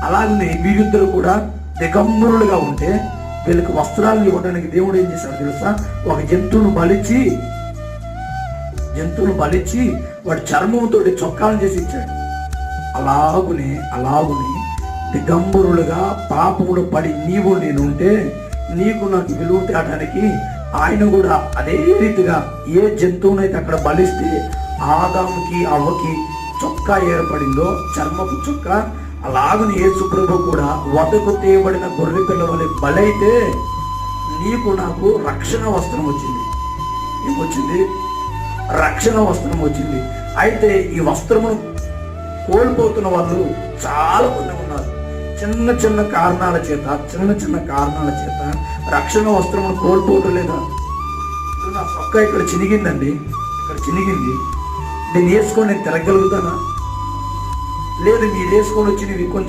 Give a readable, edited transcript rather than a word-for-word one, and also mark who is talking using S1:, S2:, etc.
S1: అలాగనే వీరిద్దరు కూడా దిగంబరులుగా ఉంటే వీళ్ళకి వస్త్రాలను ఇవ్వడానికి దేవుడు ఏం చేశాడు తెలుసా? ఒక జంతువును బలిచి వాడి చర్మంతో చొక్కాలను చేసి ఇచ్చాడు. అలాగునే దిగంబరులుగా పాపములు పడి నీవు నేనుంటే నీకు నాకు విలువ తేడానికి ఆయన కూడా అదే రీతిగా ఏ జంతువునైతే అక్కడ బలిస్తే ఆదాముకి అవ్వకి చొక్కా ఏర్పడిందో, చర్మపు చొక్కా, అలాగని యేసు ప్రభు కూడా వదకు తేయబడిన గొర్రె పిల్ల వలె బలైతే నీకు నాకు రక్షణ వస్త్రం వచ్చింది. ఏమొచ్చింది? రక్షణ వస్త్రం వచ్చింది. అయితే ఈ వస్త్రమును కోల్పోతున్న వాళ్ళు చాలా మంది ఉన్నారు. చిన్న చిన్న కారణాల చేత రక్షణ వస్త్రమును కోల్పోవటం లేదా? నా చొక్క ఇక్కడ చినిగిందండి, నేను వేసుకొని నేను తిరగలుగుతానా? లేదు, మీరు వేసుకొని వచ్చి కొంచెం